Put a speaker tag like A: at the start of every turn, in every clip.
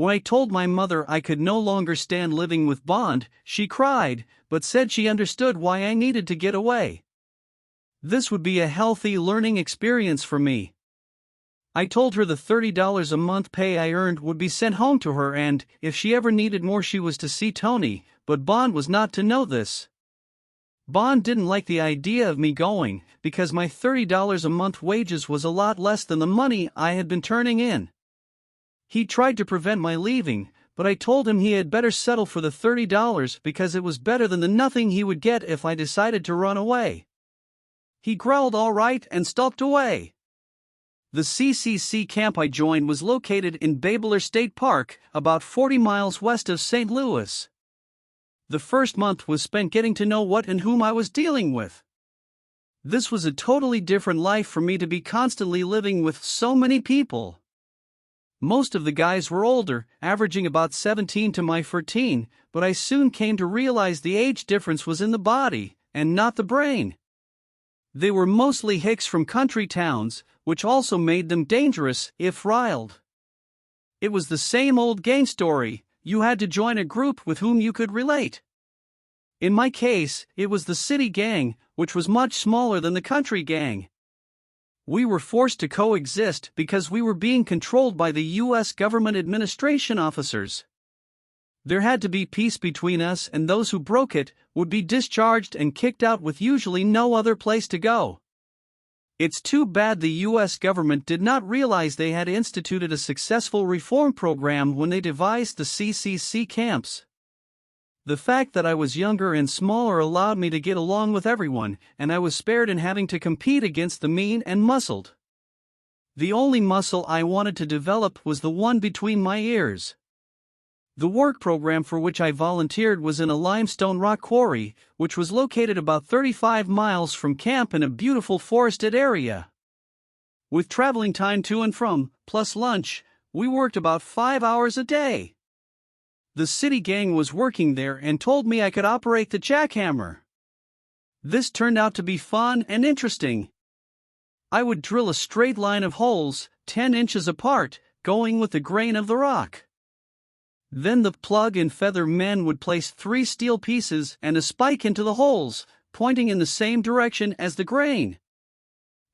A: When I told my mother I could no longer stand living with Bond, she cried, but said she understood why I needed to get away. This would be a healthy learning experience for me. I told her the $30 a month pay I earned would be sent home to her, and, if she ever needed more, she was to see Tony, but Bond was not to know this. Bond didn't like the idea of me going, because my $30 a month wages was a lot less than the money I had been turning in. He tried to prevent my leaving, but I told him he had better settle for the $30 because it was better than the nothing he would get if I decided to run away. He growled all right and stalked away. The C.c.camp camp I joined was located in Babyler State Park, about 40 miles west of St. Louis. The first month was spent getting to know what and whom I was dealing with. This was a totally different life for me to be constantly living with so many people. Most of the guys were older, averaging about 17 to my 14, but I soon came to realize the age difference was in the body, and not the brain. They were mostly hicks from country towns, which also made them dangerous if riled. It was the same old gang story: you had to join a group with whom you could relate. In my case, it was the city gang, which was much smaller than the country gang. We were forced to coexist because we were being controlled by the U.S. government administration officers. There had to be peace between us, and those who broke it would be discharged and kicked out with usually no other place to go. It's too bad the U.S. government did not realize they had instituted a successful reform program when they devised the C.c.camp camps. The fact that I was younger and smaller allowed me to get along with everyone, and I was spared in having to compete against the mean and muscled. The only muscle I wanted to develop was the one between my ears. The work program for which I volunteered was in a limestone rock quarry, which was located about 35 miles from camp in a beautiful forested area. With traveling time to and from, plus lunch, we worked about 5 hours a day. The city gang was working there and told me I could operate the jackhammer. This turned out to be fun and interesting. I would drill a straight line of holes, 10 inches apart, going with the grain of the rock. Then the plug and feather men would place 3 steel pieces and a spike into the holes, pointing in the same direction as the grain.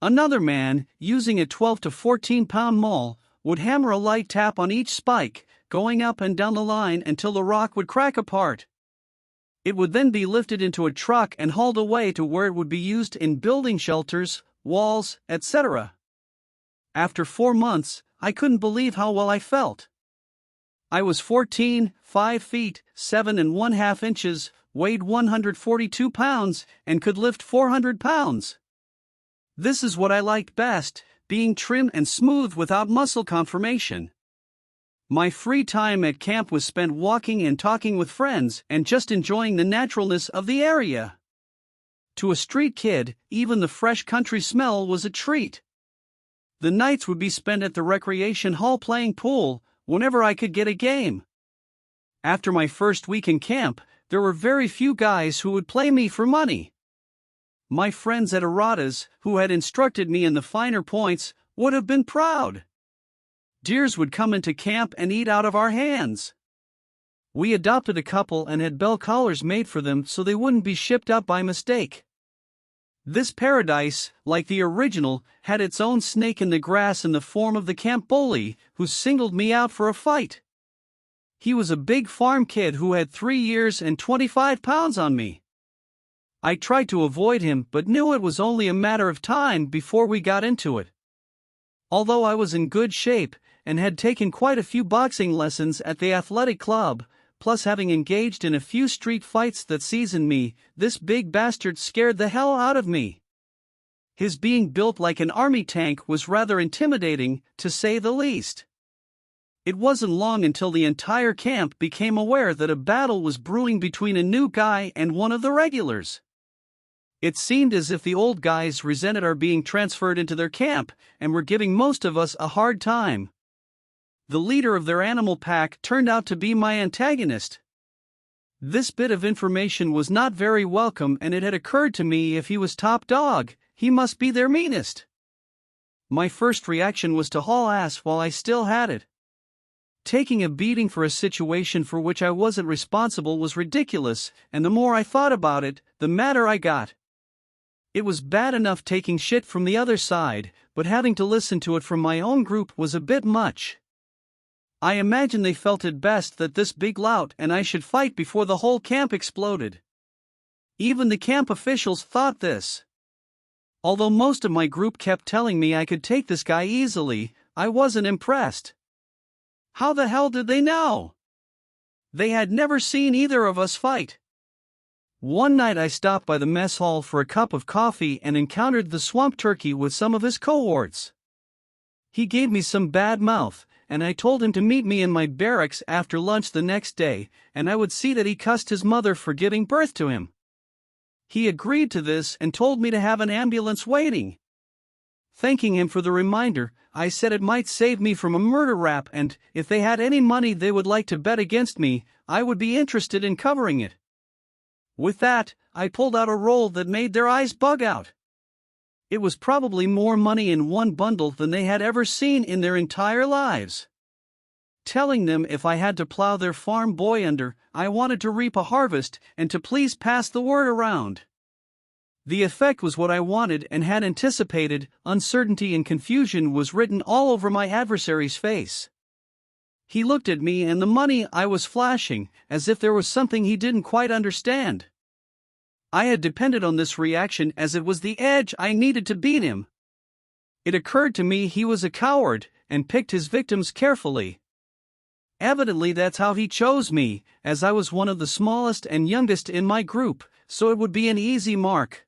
A: Another man, using a 12 to 14 pound maul, would hammer a light tap on each spike, going up and down the line until the rock would crack apart. It would then be lifted into a truck and hauled away to where it would be used in building shelters, walls, etc. After 4 months, I couldn't believe how well I felt. I was 14, 5 feet, 7½ inches, weighed 142 pounds, and could lift 400 pounds. This is what I liked best, being trim and smooth without muscle conformation. My free time at camp was spent walking and talking with friends and just enjoying the naturalness of the area. To a street kid, even the fresh country smell was a treat. The nights would be spent at the recreation hall playing pool, whenever I could get a game. After my first week in camp, there were very few guys who would play me for money. My friends at Arata's, who had instructed me in the finer points, would have been proud. Deers would come into camp and eat out of our hands. We adopted a couple and had bell collars made for them so they wouldn't be shipped out by mistake. This paradise, like the original, had its own snake in the grass in the form of the camp bully, who singled me out for a fight. He was a big farm kid who had 3 years and 25 pounds on me. I tried to avoid him but knew it was only a matter of time before we got into it. Although I was in good shape, and had taken quite a few boxing lessons at the athletic club, plus having engaged in a few street fights that seasoned me, this big bastard scared the hell out of me. His being built like an army tank was rather intimidating, to say the least. It wasn't long until the entire camp became aware that a battle was brewing between a new guy and one of the regulars. It seemed as if the old guys resented our being transferred into their camp, and were giving most of us a hard time. The leader of their animal pack turned out to be my antagonist. This bit of information was not very welcome, and it had occurred to me if he was top dog, he must be their meanest. My first reaction was to haul ass while I still had it. Taking a beating for a situation for which I wasn't responsible was ridiculous, and the more I thought about it, the madder I got. It was bad enough taking shit from the other side, but having to listen to it from my own group was a bit much. I imagine they felt it best that this big lout and I should fight before the whole camp exploded. Even the camp officials thought this. Although most of my group kept telling me I could take this guy easily, I wasn't impressed. How the hell did they know? They had never seen either of us fight. One night I stopped by the mess hall for a cup of coffee and encountered the swamp turkey with some of his cohorts. He gave me some bad mouth, and I told him to meet me in my barracks after lunch the next day, and I would see that he cussed his mother for giving birth to him. He agreed to this and told me to have an ambulance waiting. Thanking him for the reminder, I said it might save me from a murder rap, and if they had any money they would like to bet against me, I would be interested in covering it. With that, I pulled out a roll that made their eyes bug out. It was probably more money in one bundle than they had ever seen in their entire lives. Telling them if I had to plow their farm boy under, I wanted to reap a harvest and to please pass the word around. The effect was what I wanted and had anticipated. Uncertainty and confusion was written all over my adversary's face. He looked at me and the money I was flashing, as if there was something he didn't quite understand. I had depended on this reaction as it was the edge I needed to beat him. It occurred to me he was a coward and picked his victims carefully. Evidently that's how he chose me, as I was one of the smallest and youngest in my group, so it would be an easy mark.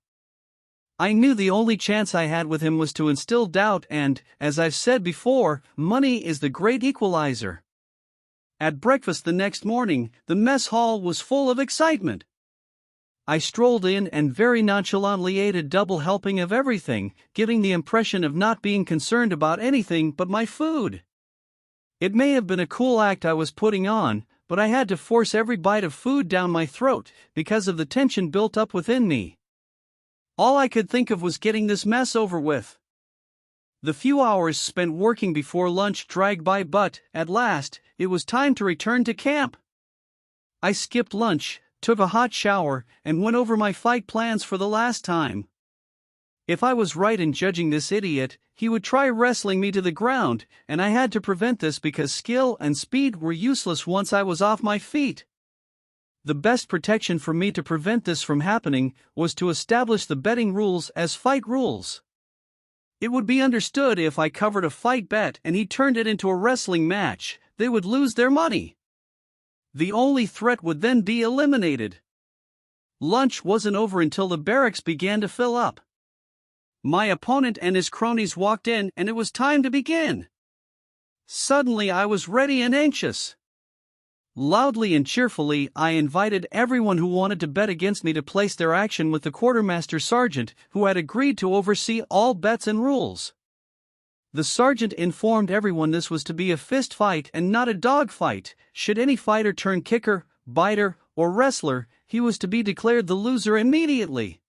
A: I knew the only chance I had with him was to instill doubt and, as I've said before, money is the great equalizer. At breakfast the next morning, the mess hall was full of excitement. I strolled in and very nonchalantly ate a double helping of everything, giving the impression of not being concerned about anything but my food. It may have been a cool act I was putting on, but I had to force every bite of food down my throat because of the tension built up within me. All I could think of was getting this mess over with. The few hours spent working before lunch dragged by, but, at last, it was time to return to camp. I skipped lunch, took a hot shower, and went over my fight plans for the last time. If I was right in judging this idiot, he would try wrestling me to the ground, and I had to prevent this because skill and speed were useless once I was off my feet. The best protection for me to prevent this from happening was to establish the betting rules as fight rules. It would be understood if I covered a fight bet and he turned it into a wrestling match, they would lose their money. The only threat would then be eliminated. Lunch wasn't over until the barracks began to fill up. My opponent and his cronies walked in and it was time to begin. Suddenly I was ready and anxious. Loudly and cheerfully I invited everyone who wanted to bet against me to place their action with the quartermaster sergeant, who had agreed to oversee all bets and rules. The sergeant informed everyone this was to be a fist fight and not a dog fight. Should any fighter turn kicker, biter, or wrestler, he was to be declared the loser immediately.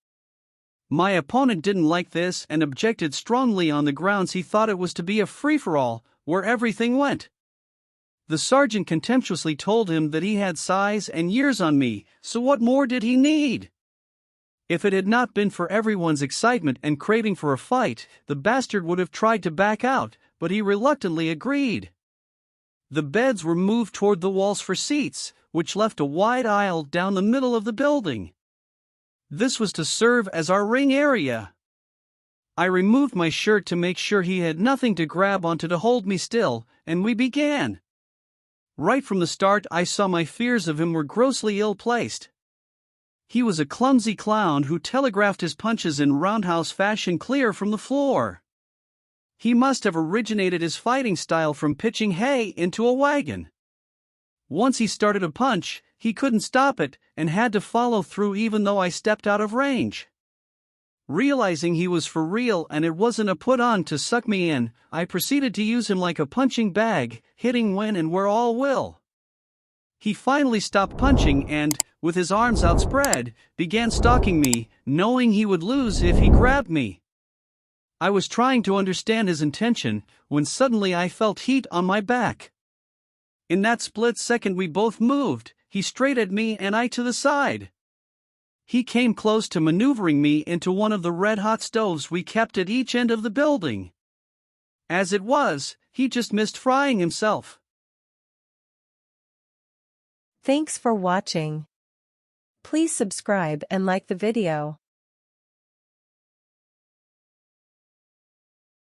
A: My opponent didn't like this and objected strongly on the grounds he thought it was to be a free-for-all, where everything went. The sergeant contemptuously told him that he had size and years on me, so what more did he need? If it had not been for everyone's excitement and craving for a fight, the bastard would have tried to back out, but he reluctantly agreed. The beds were moved toward the walls for seats, which left a wide aisle down the middle of the building. This was to serve as our ring area. I removed my shirt to make sure he had nothing to grab onto to hold me still, and we began. Right from the start I saw my fears of him were grossly ill-placed. He was a clumsy clown who telegraphed his punches in roundhouse fashion clear from the floor. He must have originated his fighting style from pitching hay into a wagon. Once he started a punch, he couldn't stop it and had to follow through even though I stepped out of range. Realizing he was for real and it wasn't a put-on to suck me in, I proceeded to use him like a punching bag, hitting when and where all will. He finally stopped punching and, with his arms outspread, began stalking me, knowing he would lose if he grabbed me. I was trying to understand his intention, when suddenly I felt heat on my back. In that split second we both moved, he straight at me and I to the side. He came close to maneuvering me into one of the red-hot stoves we kept at each end of the building. As it was, he just missed frying himself.
B: Thanks for watching. Please subscribe and like the video.